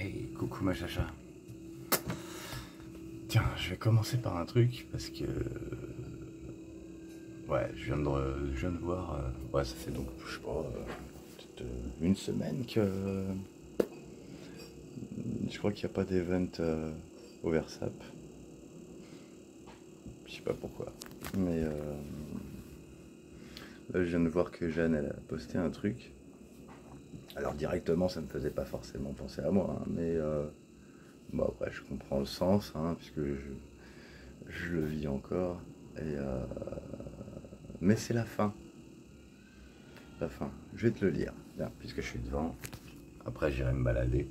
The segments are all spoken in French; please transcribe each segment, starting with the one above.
Hey, coucou ma chacha. Tiens, je vais commencer par un truc parce que... Ouais, je viens de voir... Ouais, ça fait donc, je sais pas, peut-être une semaine que... Je crois qu'il n'y a pas d'event au Versap. Je sais pas pourquoi. Mais là, je viens de voir que Jeanne, elle a posté un truc. Alors directement, ça ne me faisait pas forcément penser à moi, hein, mais bon, après, je comprends le sens, hein, puisque je le vis encore. Et, mais c'est la fin. La fin. Je vais te le lire, bien, puisque je suis devant. Après, j'irai me balader.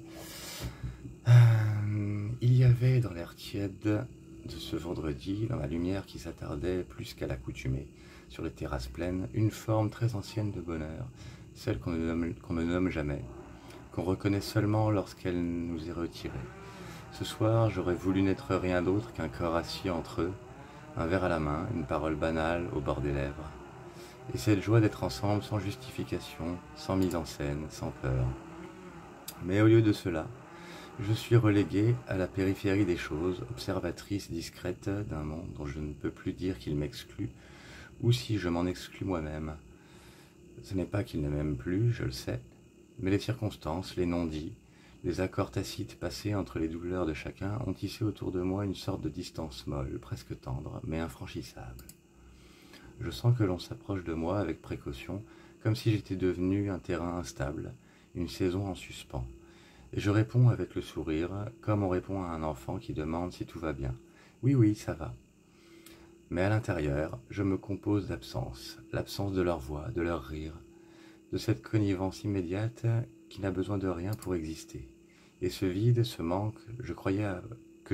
Il y avait dans l'air tiède de ce vendredi, dans la lumière qui s'attardait plus qu'à l'accoutumée, sur les terrasses pleines, une forme très ancienne de bonheur, celle qu'on ne nomme jamais, qu'on reconnaît seulement lorsqu'elle nous est retirée. Ce soir, j'aurais voulu n'être rien d'autre qu'un corps assis entre eux, un verre à la main, une parole banale au bord des lèvres. Et cette joie d'être ensemble sans justification, sans mise en scène, sans peur. Mais au lieu de cela, je suis reléguée à la périphérie des choses, observatrice discrète d'un monde dont je ne peux plus dire qu'il m'exclut, ou si je m'en exclus moi-même. Ce n'est pas qu'il ne m'aime plus, je le sais, mais les circonstances, les non-dits, les accords tacites passés entre les douleurs de chacun ont tissé autour de moi une sorte de distance molle, presque tendre, mais infranchissable. Je sens que l'on s'approche de moi avec précaution, comme si j'étais devenu un terrain instable, une saison en suspens. Et je réponds avec le sourire, comme on répond à un enfant qui demande si tout va bien. Oui, oui, ça va. Mais à l'intérieur, je me compose d'absence, l'absence de leur voix, de leur rire, de cette connivence immédiate qui n'a besoin de rien pour exister. Et ce vide, ce manque, que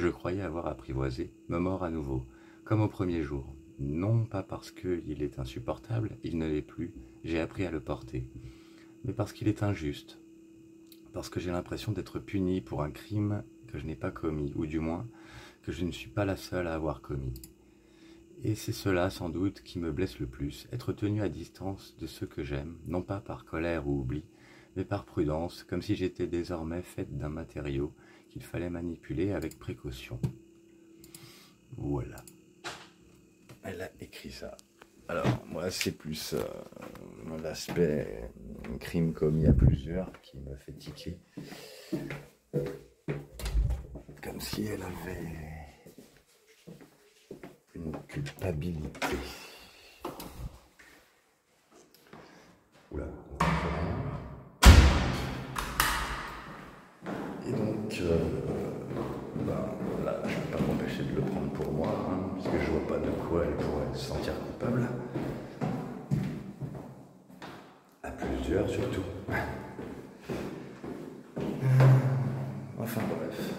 je croyais avoir apprivoisé, me mord à nouveau, comme au premier jour. Non pas parce qu'il est insupportable, il ne l'est plus, j'ai appris à le porter, mais parce qu'il est injuste, parce que j'ai l'impression d'être puni pour un crime que je n'ai pas commis, ou du moins que je ne suis pas la seule à avoir commis. Et c'est cela, sans doute, qui me blesse le plus, être tenu à distance de ceux que j'aime, non pas par colère ou oubli, mais par prudence, comme si j'étais désormais faite d'un matériau qu'il fallait manipuler avec précaution. Voilà. Elle a écrit ça. Alors, moi, c'est plus l'aspect crime commis à plusieurs qui me fait tiquer. Comme si elle avait une culpabilité. Oula. Et donc, là, je ne peux pas m'empêcher de le prendre pour moi, hein, parce que je vois pas de quoi elle pourrait se sentir coupable. À plusieurs, surtout. Enfin, bref.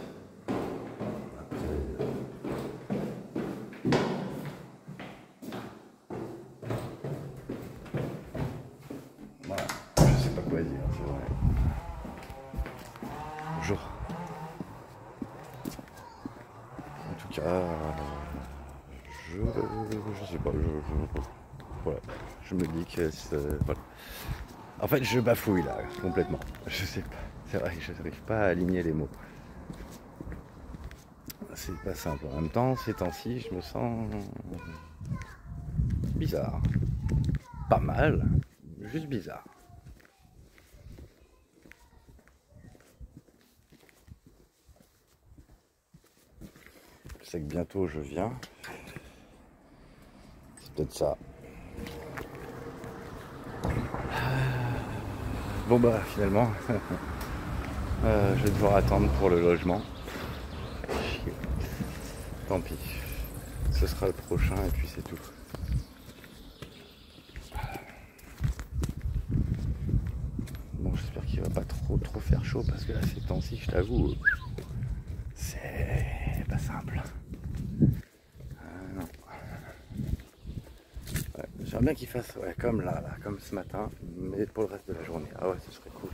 Voilà, je sais pas quoi dire, c'est vrai. Bonjour. En tout cas, je sais pas, voilà. Je me dis que voilà. En fait, je bafouille là, complètement. Je sais pas, c'est vrai que je n'arrive pas à aligner les mots. C'est pas simple. En même temps, ces temps-ci, je me sens bizarre. Pas mal, juste bizarre. Je sais que bientôt je viens. C'est peut-être ça. Bon bah finalement, je vais devoir attendre pour le logement. Tant pis. Ce sera le prochain et puis c'est tout. Bon, j'espère qu'il va pas trop faire chaud parce que là ces temps-ci, je t'avoue, c'est pas simple. Non. Ouais, j'aimerais bien qu'il fasse comme là, comme ce matin, mais pour le reste de la journée. Ah ouais, ce serait cool.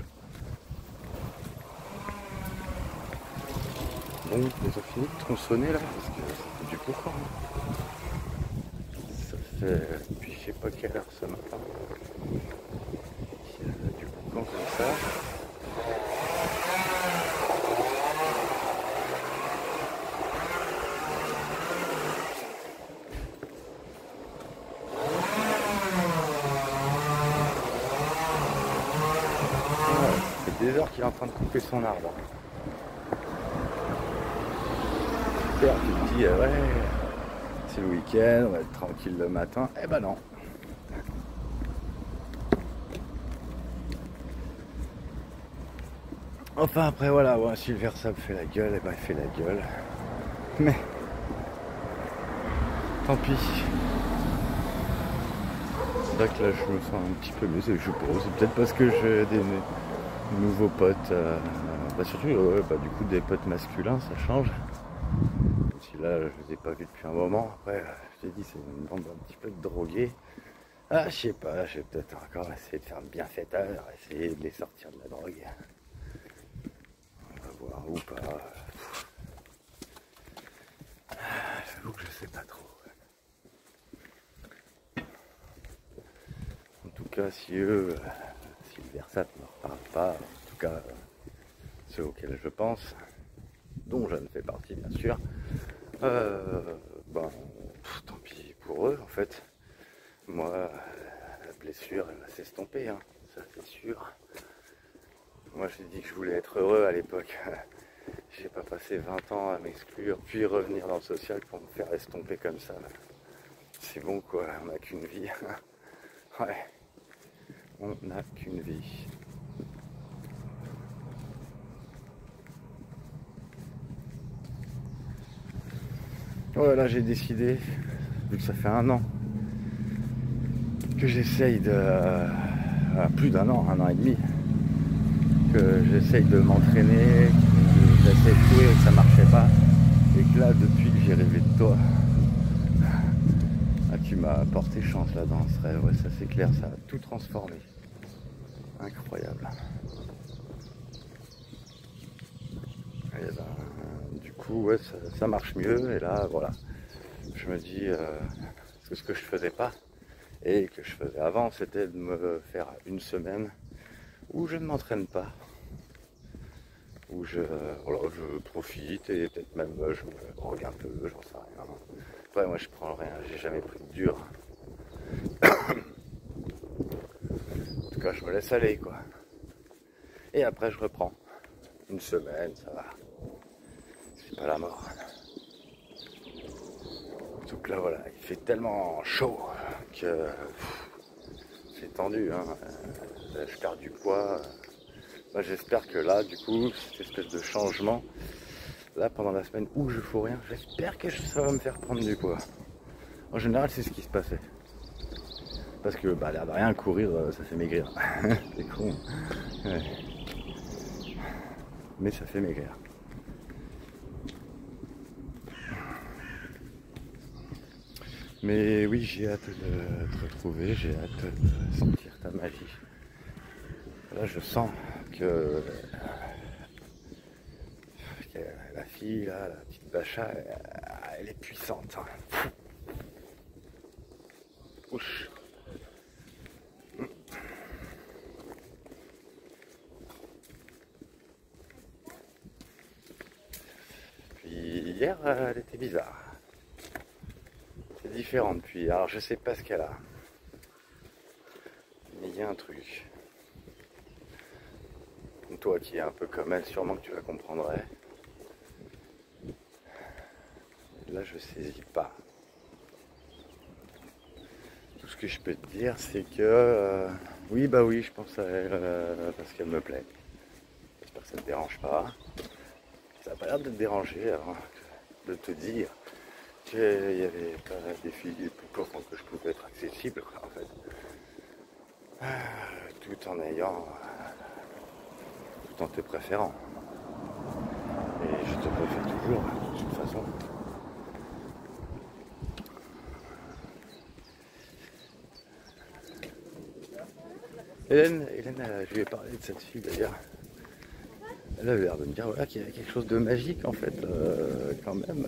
Bon, ils ont fini de tronçonner là, parce que ça fait du boucan. Ça fait depuis je sais pas quelle heure ce matin. Il y a du boucan comme ça. qu'il est en train de couper son arbre. Super, tu te dis, ouais, c'est le week-end, on va être tranquille le matin. Eh ben non. Enfin après voilà, bon, si le Versa me fait la gueule, eh ben il fait la gueule. Mais tant pis. C'est vrai que là je me sens un petit peu mieux, je pense. C'est peut-être parce que j'ai des nouveaux potes. Surtout du coup des potes masculins, ça change. Même si là je les ai pas vus depuis un moment. Après, je t'ai dit, c'est une bande un petit peu de drogués. Ah je sais pas, je vais peut-être encore essayer de faire un bienfaiteur, essayer de les sortir de la drogue. Ou pas. J'avoue que je sais pas trop. En tout cas, si le Versa ne me reparle pas, en tout cas ceux auxquels je pense, dont je ne fais partie bien sûr, tant pis pour eux en fait. Moi, la blessure elle va s'estomper, hein, ça c'est sûr. Moi j'ai dit que je voulais être heureux à l'époque. J'ai pas passé 20 ans à m'exclure, puis revenir dans le social pour me faire estomper comme ça. C'est bon quoi, on n'a qu'une vie. Ouais, on n'a qu'une vie. Voilà, j'ai décidé, vu que ça fait 1 an, que j'essaye de... plus d'1 an, 1 an et demi, que j'essaye de m'entraîner, que j'essaye de courir et que ça marchait pas. Et que là, depuis que j'ai rêvé de toi, tu m'as porté chance là dans ce rêve. Ouais, ça c'est clair, ça a tout transformé. Incroyable. Et ben, du coup, ouais, ça marche mieux. Et là, voilà, je me dis que ce que je faisais pas et que je faisais avant, c'était de me faire une semaine où je ne m'entraîne pas, où je profite et peut-être même je me drogue un peu, j'en sais rien. Après, moi, je prends rien, j'ai jamais pris de dur. En tout cas, je me laisse aller, quoi. Et après, je reprends. Une semaine, ça va. C'est pas la mort. Donc là, voilà, il fait tellement chaud que c'est tendu, hein. Je perds du poids. Moi, j'espère que là, du coup, cette espèce de changement, là, pendant la semaine où je fous rien, j'espère que ça va me faire prendre du poids. En général, c'est ce qui se passait. Parce que, l'air de rien, courir, ça fait maigrir. C'est con. Ouais. Mais ça fait maigrir. Mais oui, j'ai hâte de te retrouver, j'ai hâte de sentir ta magie. Là, je sens que la fille, là, la petite Bacha, elle est puissante. Ouch. Puis hier, elle était bizarre. C'est différent depuis. Alors, je sais pas ce qu'elle a. Mais il y a un truc. Toi qui es un peu comme elle, sûrement que tu la comprendrais. Là, je saisis pas. Tout ce que je peux te dire, c'est que oui, je pense à elle parce qu'elle me plaît. J'espère que ça ne te dérange pas. Ça n'a pas l'air de te déranger avant de te dire qu'il y avait pas des filles plus profondes que je pouvais être accessible, en fait. Tout en ayant, tout en te préférant. Et je te préfère toujours, de toute façon. Hélène, je lui ai parlé de cette fille d'ailleurs. Elle avait l'air de me dire voilà, qu'il y a quelque chose de magique en fait, quand même,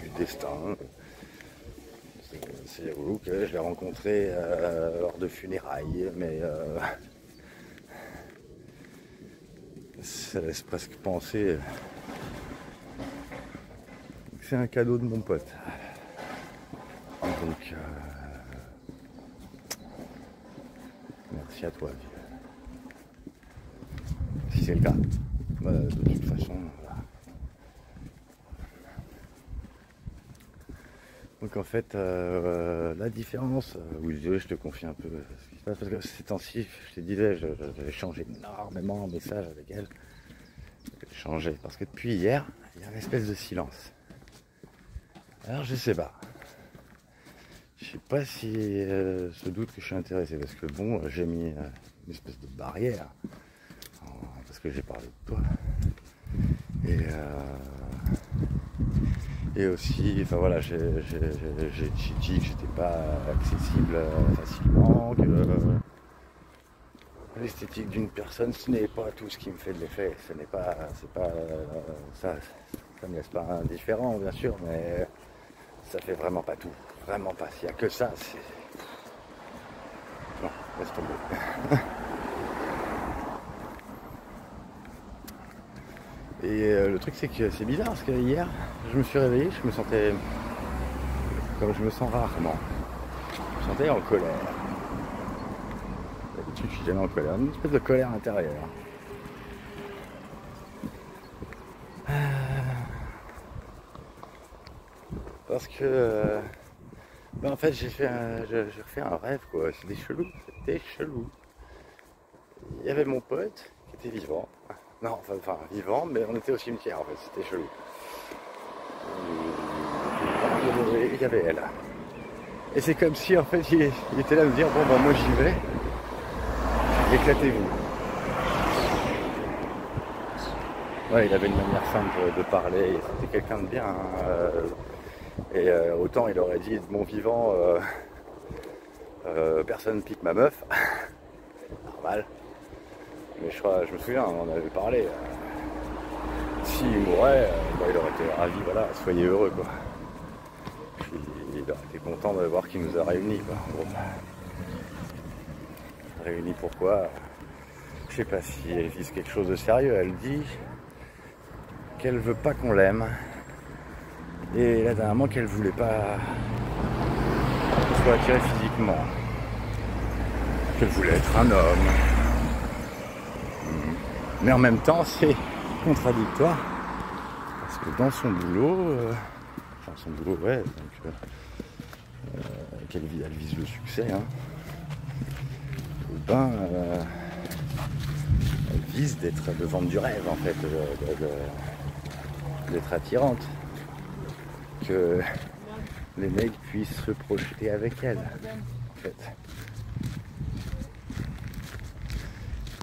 du destin. C'est vous que je l'ai rencontré lors de funérailles, mais ça laisse presque penser que c'est un cadeau de mon pote. Donc, merci à toi, vieux. c'est le cas. De toute façon, voilà. Donc en fait, la différence, oui, je te confie un peu ce qui se passe, parce que ces temps-ci, je te disais, j'ai échangé énormément de messages avec elle. J'ai changé, parce que depuis hier, il y a une espèce de silence. Alors je sais pas. Je sais pas si se doute que je suis intéressé, parce que bon, j'ai mis une espèce de barrière, parce que j'ai parlé de toi. Et aussi, enfin voilà, j'ai dit que j'étais pas accessible facilement, que l'esthétique d'une personne, ce n'est pas tout ce qui me fait de l'effet, ça me laisse pas indifférent bien sûr, mais ça fait vraiment pas tout, vraiment pas. S'il y a que ça, c'est... Non, laisse tomber. Et le truc c'est que c'est bizarre parce que hier je me suis réveillé, je me sentais comme je me sens rarement. Je me sentais en colère. D'habitude je suis jamais en colère, une espèce de colère intérieure. Parce que en fait j'ai refait un rêve quoi, c'était chelou. Il y avait mon pote qui était vivant. Non, enfin vivant, mais on était au cimetière en fait, c'était chelou. Il y avait elle. Et c'est comme si en fait il était là à me dire bon moi j'y vais, éclatez-vous. Ouais, il avait une manière simple de parler, c'était quelqu'un de bien. Et autant il aurait dit de mon vivant, personne pique ma meuf. Normal. Mais je me souviens, on en avait parlé. S'il mourait, il aurait été ravi, voilà, soyez heureux quoi. Puis il aurait été content de voir qu'il nous a réunis quoi. Bon. Réunis pourquoi? Je sais pas si elle vise quelque chose de sérieux, elle dit qu'elle veut pas qu'on l'aime. Et là dernièrement qu'elle voulait pas qu'on soit attirée physiquement. Qu'elle voulait être un homme. Mais en même temps, c'est contradictoire. Parce que dans son boulot, ouais, donc, elle vise le succès, hein, elle vise de vendre du rêve, en fait, d'être attirante. Que les mecs puissent se projeter avec elle, en fait.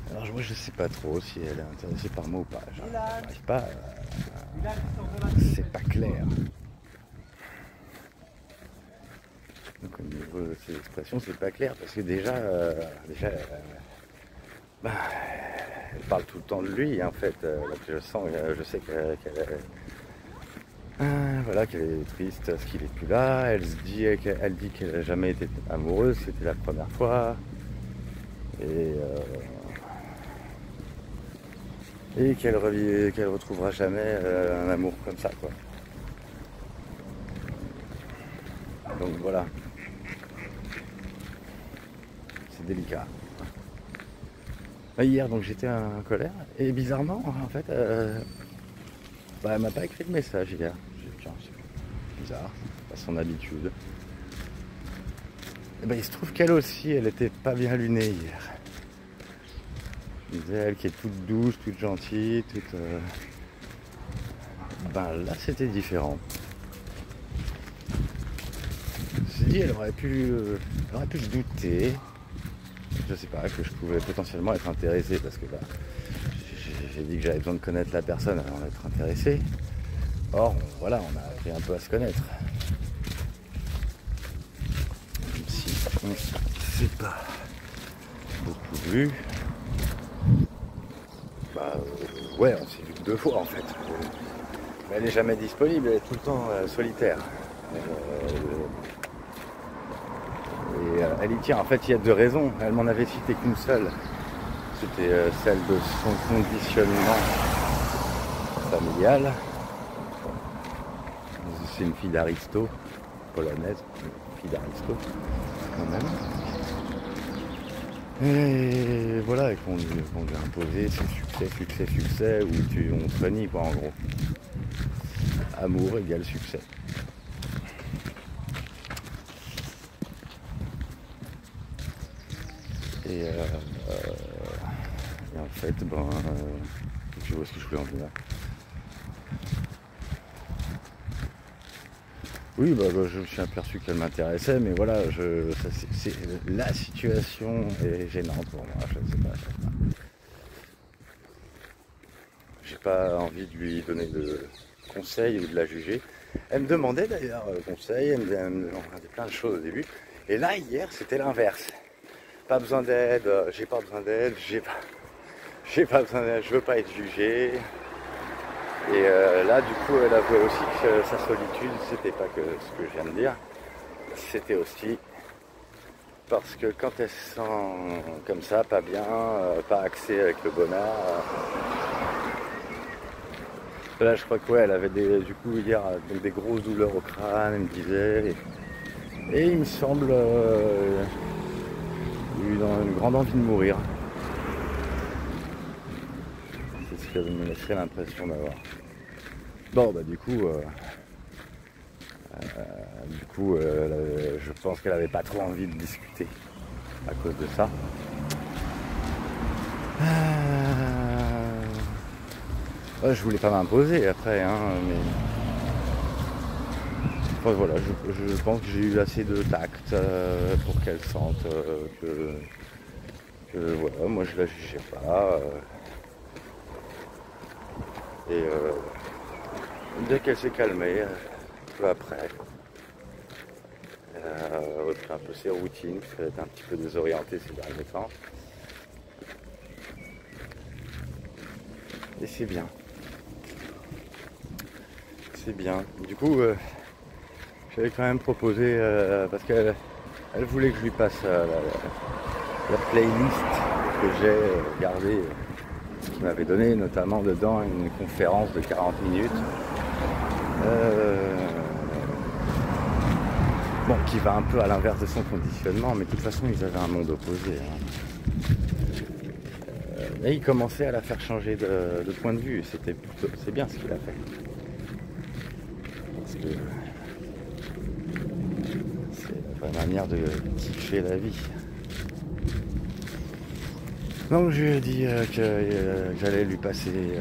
Alors moi je sais pas trop si elle est intéressée par moi ou pas, j'arrive pas, c'est pas clair. Donc au niveau de ces expressions c'est pas clair parce que déjà elle parle tout le temps de lui en fait, donc je sais qu'elle voilà, qu'elle est triste parce qu'il est plus là, elle dit qu'elle n'a jamais été amoureuse, c'était la première fois. Et qu'elle retrouvera jamais un amour comme ça quoi. Donc voilà, c'est délicat. Hier donc j'étais en colère et bizarrement en fait elle m'a pas écrit de message hier. Tiens, c'est bizarre, c'est pas son habitude. Et il se trouve qu'elle aussi elle était pas bien lunée hier. Elle qui est toute douce, toute gentille, toute... là c'était différent. Je me suis dit elle aurait pu se douter, je sais pas, que je pouvais potentiellement être intéressé parce que j'ai dit que j'avais besoin de connaître la personne avant d'être intéressé. Or voilà, on a appris un peu à se connaître. Même si on s'est pas beaucoup vu. Ouais, on s'est vu 2 fois en fait. Mais elle n'est jamais disponible, elle est tout le temps solitaire. Et elle y tient. En fait, il y a 2 raisons. Elle m'en avait cité qu'une seule. C'était celle de son conditionnement familial. C'est une fille d'Aristo, polonaise, une fille d'Aristo quand même. Et voilà, et qu'on lui a imposé succès, où on te renie quoi en gros. Amour égale succès. Et en fait, je vois ce que je peux en venir. Oui, je me suis aperçu qu'elle m'intéressait, mais voilà, la situation est gênante pour moi, je ne sais pas. J'ai pas envie de lui donner de conseils ou de la juger. Elle me demandait d'ailleurs conseil, elle me demandait plein de choses au début. Et là, hier, c'était l'inverse. Pas besoin d'aide, j'ai pas besoin d'aide, j'ai pas besoin d'aide, je veux pas être jugé. Et là, du coup, elle avouait aussi que sa solitude, c'était pas que ce que je viens de dire, c'était aussi parce que quand elle se sent comme ça, pas bien, pas axée avec le bonheur, là, je crois que ouais, elle avait du coup hier donc des grosses douleurs au crâne, elle me disait, et il me semble une grande envie de mourir. C'est ce qu'elle me laisserait l'impression d'avoir. Bon, du coup, je pense qu'elle avait pas trop envie de discuter à cause de ça. Ouais, je voulais pas m'imposer après, hein, mais enfin, voilà, je pense que j'ai eu assez de tact pour qu'elle sente que voilà, moi je la jugeais pas. Et dès qu'elle s'est calmée, peu après, elle a repris un peu ses routines, parce qu'elle était un petit peu désorientée ces derniers temps. Et c'est bien. C'est bien. Du coup, j'avais quand même proposé, parce qu'elle voulait que je lui passe la playlist que j'ai gardée, qui m'avait donné notamment dedans une conférence de 40 minutes. Qui va un peu à l'inverse de son conditionnement, mais de toute façon ils avaient un monde opposé. Et il commençait à la faire changer de point de vue, c'est bien ce qu'il a fait. Parce que c'est la vraie manière de kiffer la vie. Donc je lui ai dit que j'allais lui passer,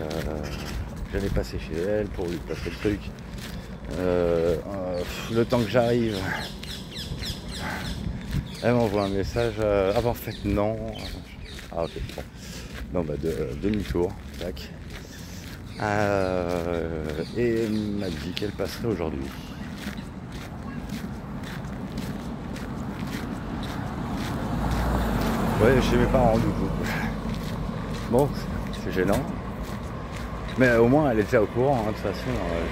j'allais passer chez elle pour lui passer le truc. Le temps que j'arrive, elle m'envoie un message. En fait non. Ah ok, bon. Non demi-tour, tac. Et elle m'a dit qu'elle passerait aujourd'hui. Ouais, chez mes parents du coup. Bon, c'est gênant. Mais au moins elle est déjà au courant, hein, de toute façon.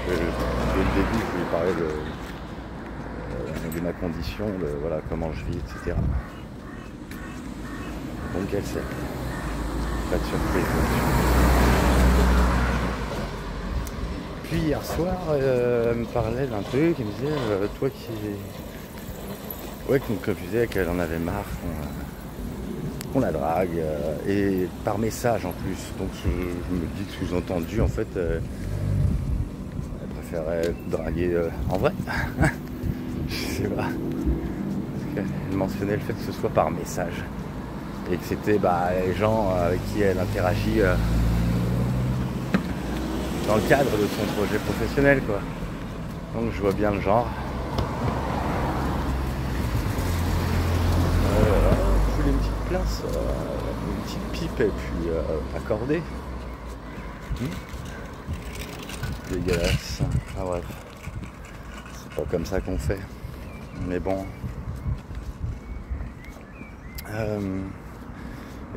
Dès le début, je lui ai parlé de ma condition, de voilà, comment je vis, etc. Donc elle sait. Pas de surprise. Puis hier soir, elle me parlait d'un truc, elle me disait, toi qui... Ouais, comme je disais, qu'elle en avait marre, qu'on la drague, et par message en plus. Donc je me dis que sous-entendu, en fait, elle préférait draguer en vrai. Je sais pas. Parce qu'elle mentionnait le fait que ce soit par message. Et que c'était les gens avec qui elle interagit dans le cadre de son projet professionnel, quoi. Donc je vois bien le genre. Je voulais une petite place, une petite pipe et puis accordée. Dégueulasse. Ah bref. C'est pas comme ça qu'on fait. Mais bon.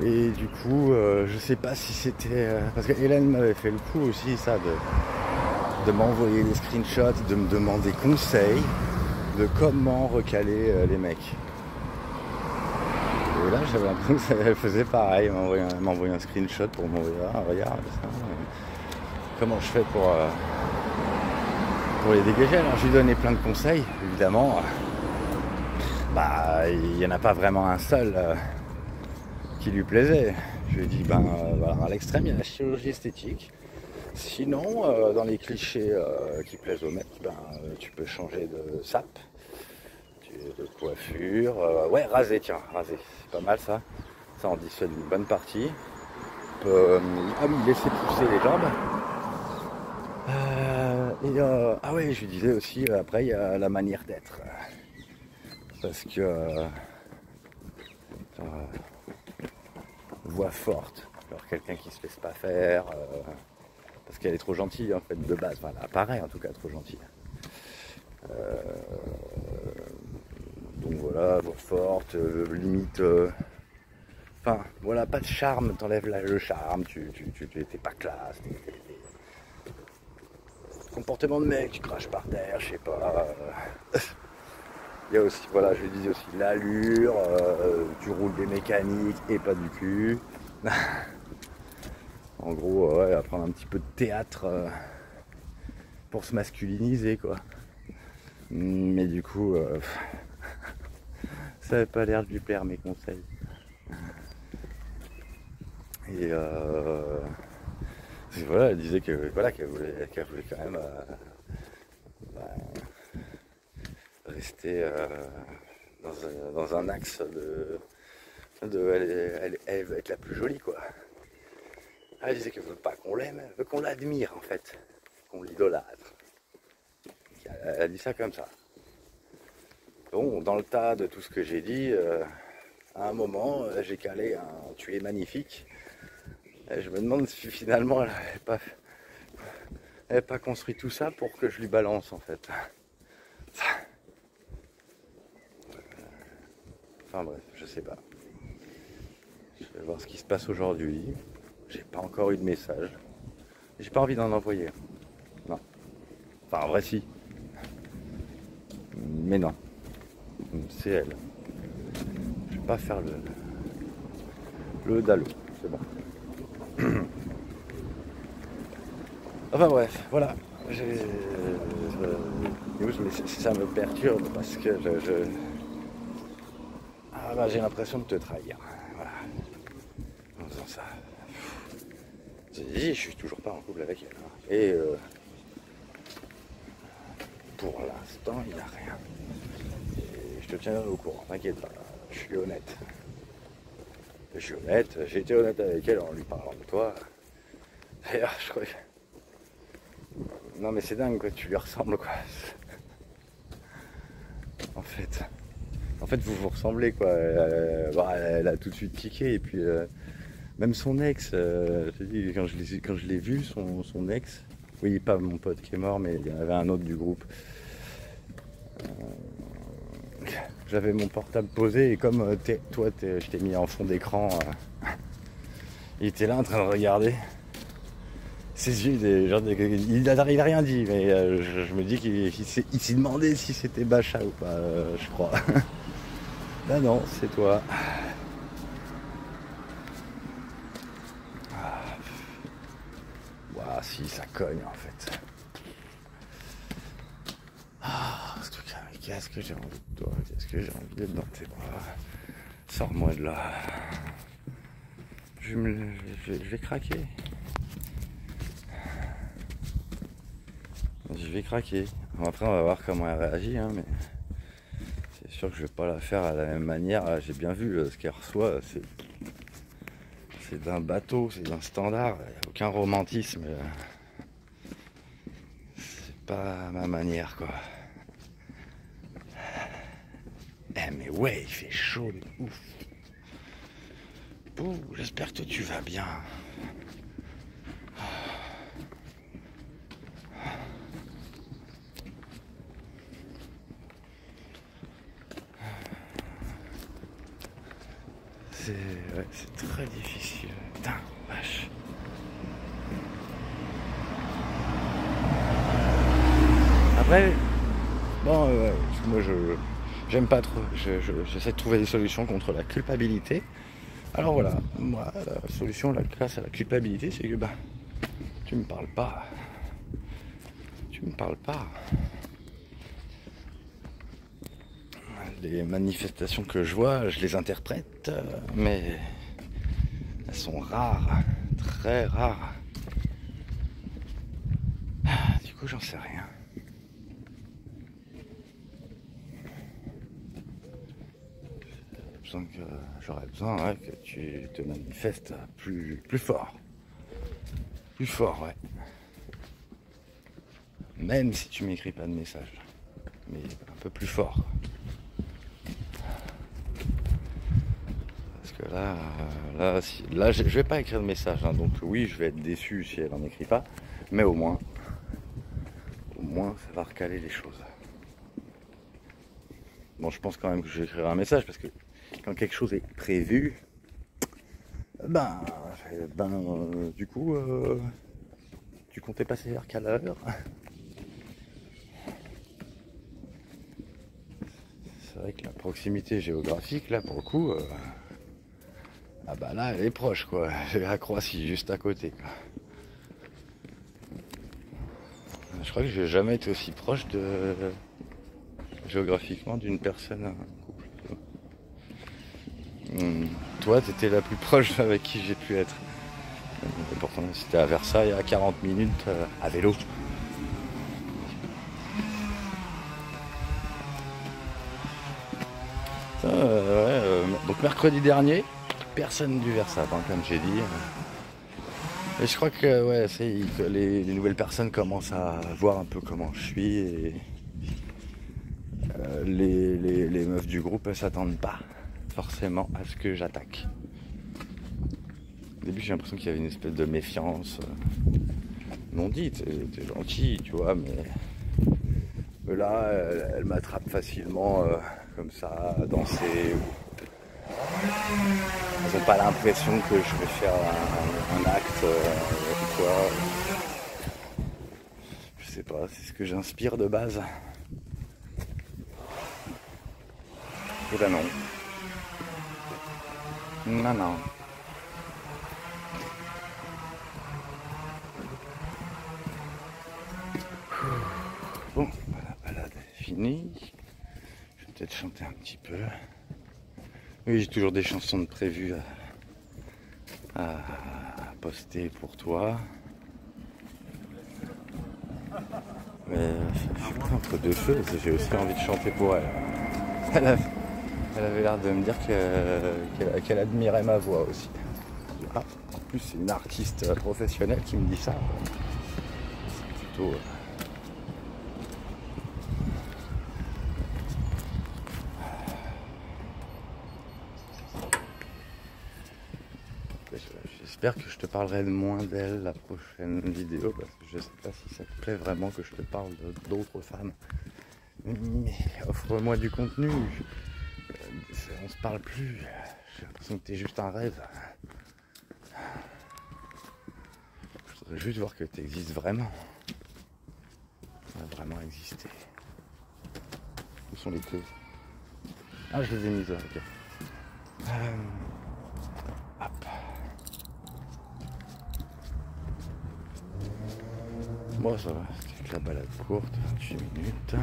Et du coup, je sais pas si c'était... parce que Hélène m'avait fait le coup aussi, ça, de m'envoyer des screenshots, de me demander conseil de comment recaler les mecs. Et là, j'avais l'impression qu'elle faisait pareil, elle m'a envoyé un screenshot pour m'envoyer, regarde ça, comment je fais pour les dégager. Alors, je lui donnais plein de conseils, évidemment. Il n'y en a pas vraiment un seul. qui lui plaisait. Je lui ai dit, ben voilà, à l'extrême, il y a la chirurgie esthétique. Sinon, dans les clichés qui plaisent aux mecs, ben, tu peux changer de sape, de coiffure. Ouais, raser, tiens, raser, c'est pas mal ça. Ça en dissuade une bonne partie. Ah oui, laisser pousser les jambes. Ah ouais, je lui disais aussi, après, il y a la manière d'être. Parce que... voix forte. Alors quelqu'un qui se laisse pas faire... parce qu'elle est trop gentille en fait de base, enfin elle apparaît en tout cas trop gentille. Donc voilà, voix forte, limite, enfin voilà, pas de charme, t'enlèves le charme, t'es pas classe, comportement de mec, tu craches par terre, je sais pas. Il y a aussi, voilà, je lui disais aussi l'allure, tu roules des mécaniques et pas du cul. En gros, ouais, apprendre un petit peu de théâtre pour se masculiniser, quoi. Mais du coup, ça n'avait pas l'air de lui plaire mes conseils. Et voilà, elle disait que voilà, qu'elle voulait quand même rester dans un axe elle veut être la plus jolie, quoi. Elle disait qu'elle veut pas qu'on l'aime, elle veut qu'on l'admire en fait, qu'on l'idolâtre. Elle a dit ça comme ça. Bon, dans le tas de tout ce que j'ai dit, à un moment, j'ai calé un "tu es magnifique". Et je me demande si finalement elle n'avait pas construit tout ça pour que je lui balance en fait. Enfin bref, je sais pas. Je vais voir ce qui se passe aujourd'hui. J'ai pas encore eu de message. J'ai pas envie d'en envoyer. Non. Enfin en vrai si. Mais non. C'est elle. Je vais pas faire le dalo. C'est bon. Enfin bref, voilà. Mais ça me perturbe parce que j'ai l'impression de te trahir. Voilà. En faisant ça. J'ai dit, je suis toujours pas en couple avec elle. Hein. Et pour l'instant, il n'y a rien. Et je te tiendrai au courant, t'inquiète pas. Je suis honnête. J'ai été honnête avec elle en lui parlant de toi. D'ailleurs, je crois que... Non mais c'est dingue quoi, tu lui ressembles quoi. En fait, vous vous ressemblez quoi. Elle a tout de suite tiqué et puis même son ex, je te dis, quand je l'ai vu, son ex, oui pas mon pote qui est mort mais il y en avait un autre du groupe. J'avais mon portable posé et comme je t'ai mis en fond d'écran, il était là en train de regarder. Ses yeux, il a rien dit, mais je me dis qu'il s'est demandé si c'était Bacha ou pas, je crois. Là non, c'est toi. Ouah, si, ça cogne en fait. Ce truc là, mais qu'est-ce que j'ai envie de toi, qu'est-ce que j'ai envie d'être dans tes bras. Sors-moi de là. Je vais craquer. Je vais craquer. Après, on va voir comment elle réagit, hein, mais c'est sûr que je vais pas la faire à la même manière. Là, j'ai bien vu ce qu'elle reçoit. C'est d'un bateau, c'est d'un standard. Il n'y a aucun romantisme. C'est pas ma manière, quoi. Mais ouais, il fait chaud de ouf. Ouh, j'espère que tu vas bien. C'est très difficile. Putain, vache. Après, bon, moi j'aime pas trop. J'essaie de trouver des solutions contre la culpabilité. Alors voilà, moi la solution face à la culpabilité, c'est que tu me parles pas. Tu me parles pas. Les manifestations que je vois, je les interprète, mais Elles sont rares, très rares. Du coup, j'en sais rien. J'aurais besoin ouais, que tu te manifestes plus fort. Plus fort, ouais. Même si tu m'écris pas de message. Mais un peu plus fort. Parce que là, je vais pas écrire de message. Hein, donc oui, je vais être déçu si elle en écrit pas. Mais au moins, ça va recaler les choses. Bon, je pense quand même que je vais écrire un message parce que quand quelque chose est prévu, du coup, tu comptais passer vers quelle heure? C'est vrai que la proximité géographique, là, pour le coup, là, elle est proche, quoi. J'ai la Croatie juste à côté, quoi. Je crois que j'ai jamais été aussi proche géographiquement d'une personne, un couple. Toi, t'étais la plus proche avec qui j'ai pu être. Et pourtant, c'était à Versailles à 40 minutes à vélo. Donc mercredi dernier, personne du Versat, hein, comme j'ai dit. Et je crois que ouais, les nouvelles personnes commencent à voir un peu comment je suis et les meufs du groupe elles s'attendent pas forcément à ce que j'attaque. Au début j'ai l'impression qu'il y avait une espèce de méfiance non dite, t'es gentil tu vois, mais là elle m'attrape facilement comme ça à danser. Elles n'ont pas l'impression que je vais faire un acte ou quoi. Je sais pas, c'est ce que j'inspire de base. Et ben non. Non. Bon, la balade est finie. Je vais peut-être chanter un petit peu. Oui, j'ai toujours des chansons de prévues à poster pour toi. Mais je suis pris entre deux feux et j'ai aussi envie de chanter pour elle. Elle avait l'air de me dire qu'elle admirait ma voix aussi. Ah, en plus, c'est une artiste professionnelle qui me dit ça. C'est plutôt... J'espère que je te parlerai moins d'elle la prochaine vidéo parce que je sais pas si ça te plaît vraiment que je te parle d'autres femmes. Mais offre-moi du contenu. On se parle plus. J'ai l'impression que t'es juste un rêve. Je voudrais juste voir que tu existes vraiment. Tu vas vraiment exister. Où sont les queues? Ah, je les ai mises là, ok. Hop. Bon, ça va, c'était la balade courte, 28 minutes.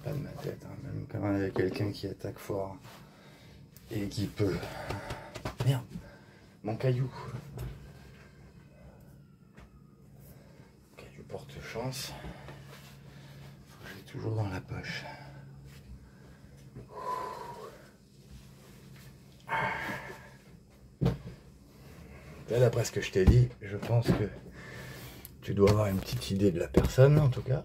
Pas de ma tête, hein, même quand il y a quelqu'un qui attaque fort et qui peut. Merde, mon caillou. Caillou porte chance. Faut que j'ai toujours dans la poche. Là, d'après ce que je t'ai dit, je pense que tu dois avoir une petite idée de la personne en tout cas.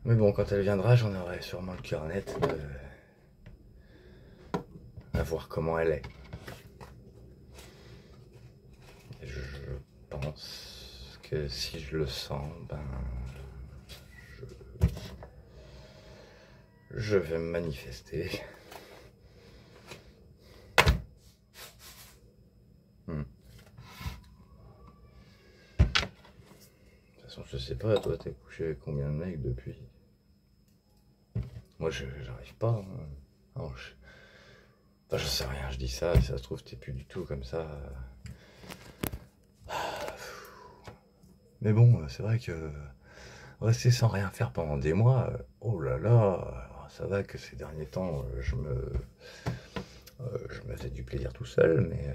Mais bon, quand elle viendra, j'en aurai sûrement le cœur net. à voir comment elle est. Et je pense que si je le sens, ben je vais me manifester. De toute façon, je sais pas, toi t'es couché avec combien de mecs depuis? Moi j'arrive pas. Hein. Non, enfin, je sais rien, je dis ça, si ça se trouve t'es plus du tout comme ça. Mais bon, c'est vrai que rester sans rien faire pendant des mois, oh là là, ça va que ces derniers temps je me faisais du plaisir tout seul, mais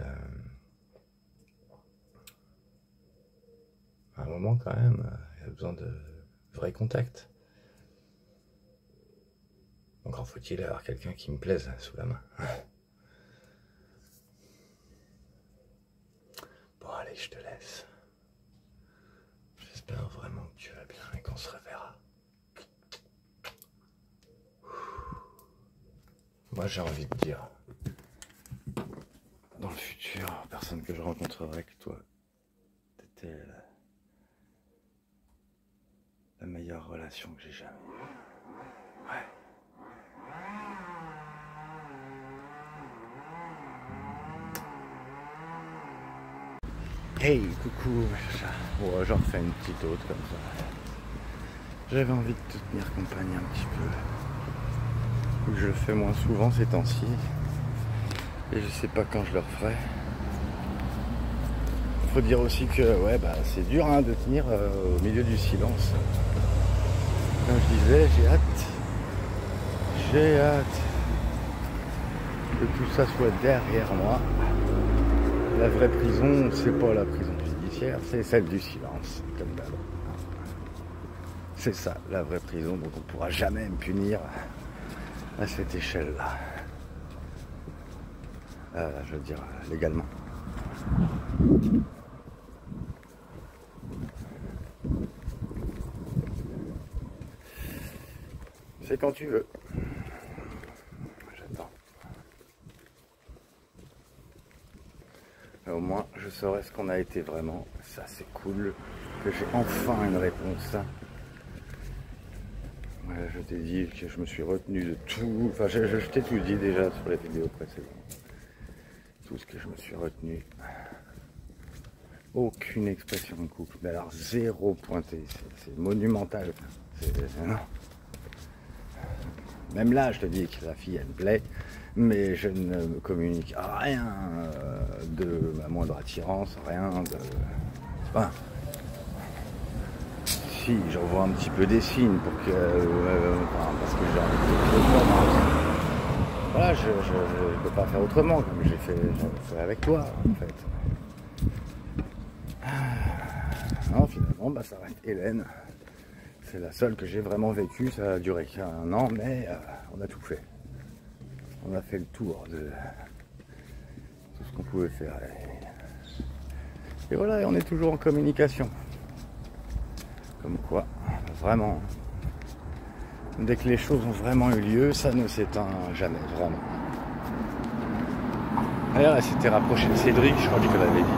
à un moment quand même, il y a besoin de vrai contact. Encore faut-il avoir quelqu'un qui me plaise sous la main. Bon allez, je te laisse. J'espère vraiment que tu vas bien et qu'on se reverra. Moi j'ai envie de dire, dans le futur, personne que je rencontrerai que toi, t'étais la meilleure relation que j'ai jamais eue. Ouais. Hey, coucou, bon, j'en refais une petite autre comme ça. J'avais envie de te tenir compagnie un petit peu. Je le fais moins souvent ces temps-ci. Et je sais pas quand je le referai. Faut dire aussi que ouais, bah, c'est dur hein, de tenir au milieu du silence. Comme je disais, j'ai hâte que tout ça soit derrière moi. La vraie prison, c'est pas la prison judiciaire, c'est celle du silence, comme d'hab. C'est ça, la vraie prison, donc on pourra jamais me punir à cette échelle-là. Je veux dire, légalement. C'est quand tu veux. J'attends. Au moins, je saurai ce qu'on a été vraiment. Ça, c'est cool. Que j'ai enfin une réponse. Ouais, je t'ai dit que je me suis retenu de tout. Enfin, je t'ai tout dit déjà sur les vidéos précédentes. Tout ce que je me suis retenu. Aucune expression de couple. Mais alors, zéro pointé. C'est monumental. Non. Même là, je te dis que la fille, elle me plaît. Mais je ne me communique rien de ma moindre attirance, rien de... Enfin, si, j'envoie un petit peu des signes pour que... parce que j'ai envie de... Voilà, je ne peux pas faire autrement, comme j'ai fait avec toi, en fait. Non, finalement, bah, ça reste Hélène. C'est la seule que j'ai vraiment vécue, ça a duré qu'un an, mais on a tout fait. On a fait le tour de tout ce qu'on pouvait faire. Et voilà, on est toujours en communication. Comme quoi, vraiment, dès que les choses ont vraiment eu lieu, ça ne s'éteint jamais, vraiment. D'ailleurs, elle s'était rapprochée de Cédric, je crois que je te l'avais dit.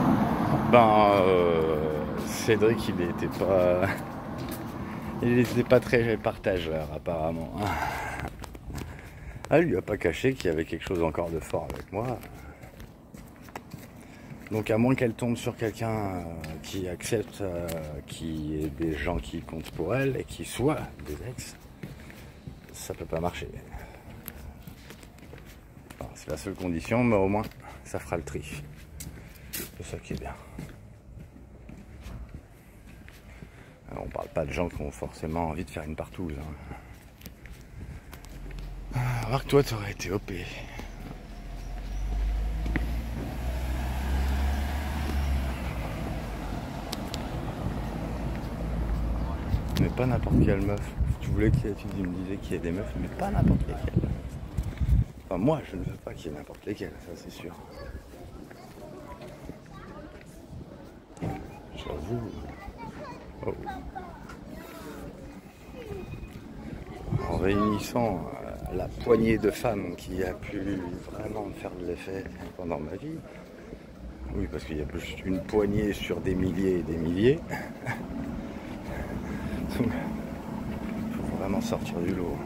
Cédric, il n'était pas très partageur, apparemment. Elle lui a pas caché qu'il y avait quelque chose encore de fort avec moi. Donc à moins qu'elle tombe sur quelqu'un qui accepte qu'il y ait des gens qui comptent pour elle et qui soient des ex, ça peut pas marcher. Enfin, c'est la seule condition, mais au moins ça fera le tri. C'est ça qui est bien. Alors, on parle pas de gens qui ont forcément envie de faire une partouze. Hein. Alors que toi, tu aurais été OP. Mais pas n'importe quelle meuf. Tu voulais tu me disais qu'il y ait des meufs, mais pas n'importe lesquelles. Enfin, moi, je ne veux pas qu'il y ait n'importe lesquelles, ça c'est sûr. J'avoue. Oh. En réunissant la poignée de femmes qui a pu vraiment me faire de l'effet pendant ma vie. Oui, parce qu'il y a juste une poignée sur des milliers et des milliers. Il faut vraiment sortir du lot.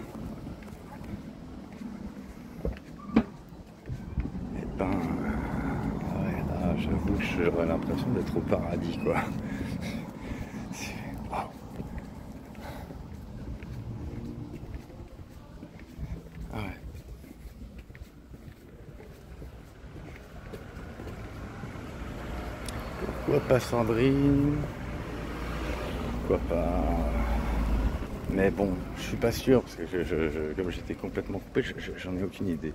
Et ben, ouais, là, j'avoue que j'aurais l'impression d'être au paradis, quoi. Wow. Ah ouais. Pourquoi pas Sandrine? Pourquoi pas? Mais bon, je suis pas sûr parce que comme j'étais complètement coupé, j'en ai aucune idée.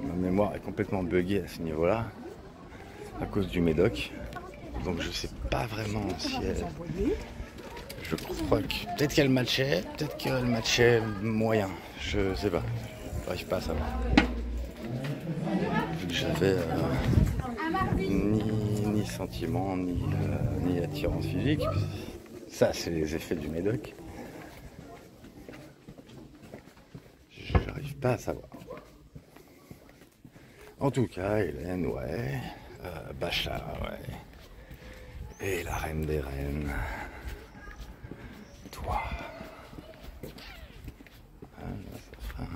Ma mémoire est complètement buggée à ce niveau-là à cause du médoc. Donc je sais pas vraiment si elle... Je crois que peut-être qu'elle matchait, peut-être qu'elle matchait moyen. Je sais pas. J'arrive pas à savoir. Vu que j'avais ni sentiment, ni attirance physique. Ça, c'est les effets du médoc. J'arrive pas à savoir. En tout cas, Hélène, ouais. Bacha, ouais. Et la reine des reines. Toi. Ah, là, ça fera un...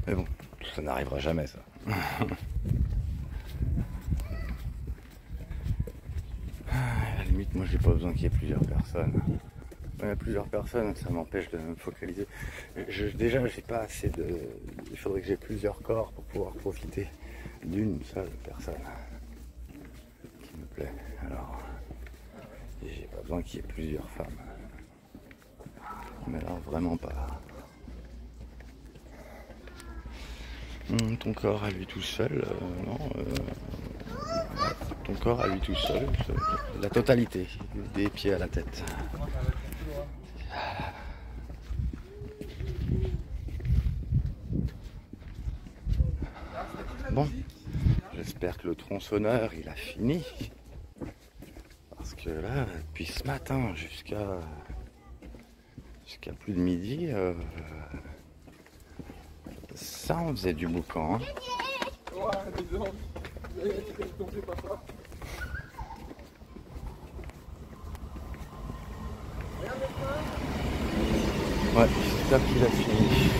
Mais bon, ça n'arrivera jamais, ça. À la limite, moi, j'ai pas besoin qu'il y ait plusieurs personnes. Il y a plusieurs personnes, ça m'empêche de me focaliser. Déjà, j'ai pas assez de... Il faudrait que j'ai plusieurs corps pour pouvoir profiter d'une seule personne qui me plaît. Alors, j'ai pas besoin qu'il y ait plusieurs femmes. Mais là, vraiment pas. Ton corps à lui tout seul, non. Ton corps à lui tout seul, la totalité, des pieds à la tête. Bon, j'espère que le tronçonneur il a fini. Parce que là, depuis ce matin jusqu'à plus de midi, ça on faisait du boucan. Hein. Ouais, j'espère qu'il a fini.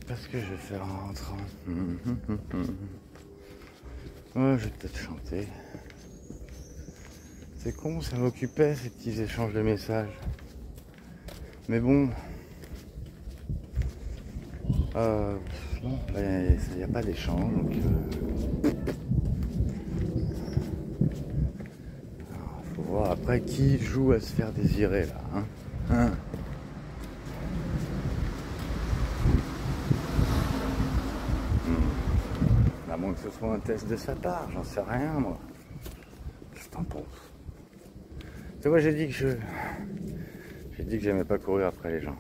Qu'est-ce que je vais faire en rentrant? Ouais, je vais peut-être chanter. C'est con, ça m'occupait ces petits échanges de messages. Mais bon. Non, il n'y a pas d'échange. Donc, faut voir après qui joue à se faire désirer là. Hein. À moins que ce soit un test de sa part, j'en sais rien moi. Je t'en pense. Tu vois, j'ai dit que j'aimais pas courir après les gens.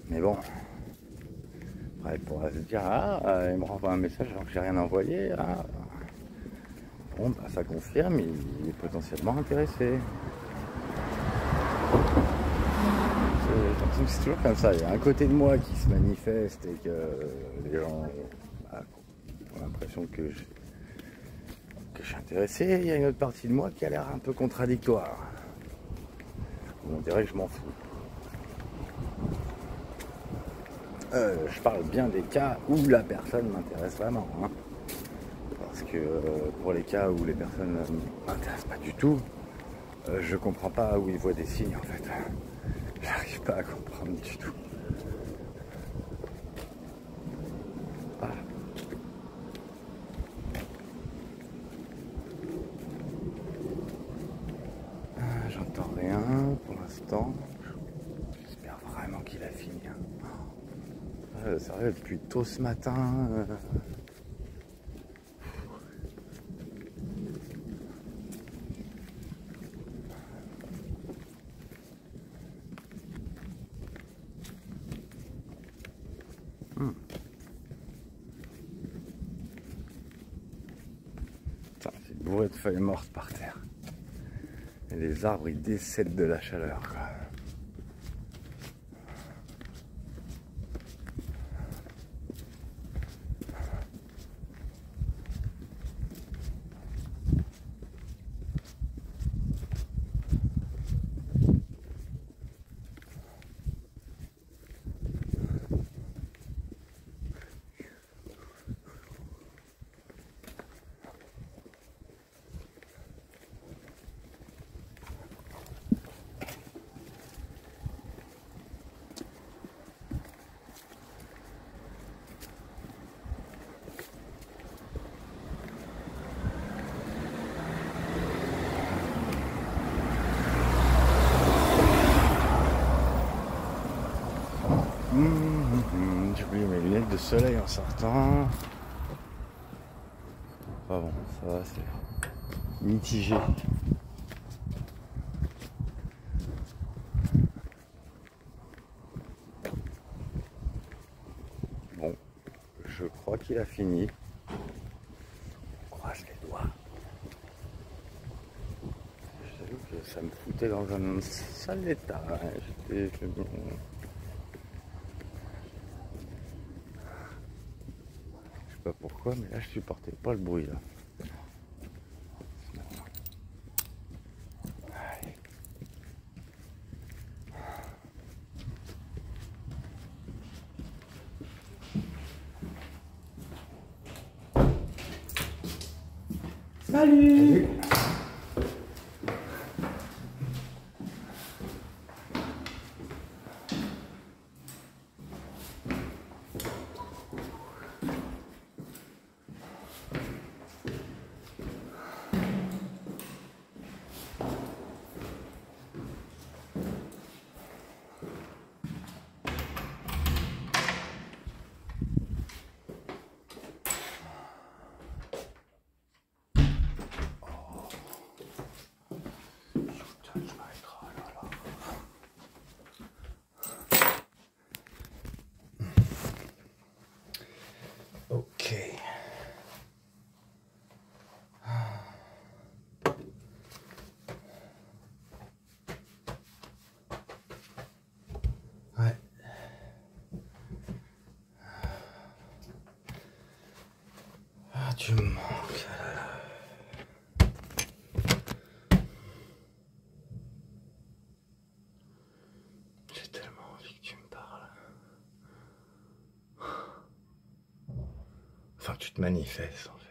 Mais bon, après il pourra se dire il me renvoie un message alors que j'ai rien envoyé. Ah. Bon, bah, ça confirme, il est potentiellement intéressé. C'est toujours comme ça, il y a un côté de moi qui se manifeste et que les gens ont l'impression que je suis intéressé. Il y a une autre partie de moi qui a l'air un peu contradictoire. On dirait que je m'en fous. Je parle bien des cas où la personne m'intéresse vraiment. Hein. parce que pour les cas où les personnes ne m'intéressent pas du tout, je comprends pas où ils voient des signes en fait. J'arrive pas à comprendre du tout. Ah. J'entends rien pour l'instant. J'espère vraiment qu'il a fini. Sérieux, depuis tôt ce matin. C'est bourré de feuilles mortes par terre. Et les arbres ils décèdent de la chaleur quoi. J'ai oublié mes lunettes de soleil en sortant. Ah bon, ça va, c'est mitigé. Bon, je crois qu'il a fini. On croise les doigts. J'avoue que ça me foutait dans un sale état. J'étais... Pas pourquoi, mais là je supportais pas le bruit là. Salut. Ok. Ouais. Ah, tu me manques. J'ai tellement envie que tu me parles. Enfin, que tu te manifestes en fait.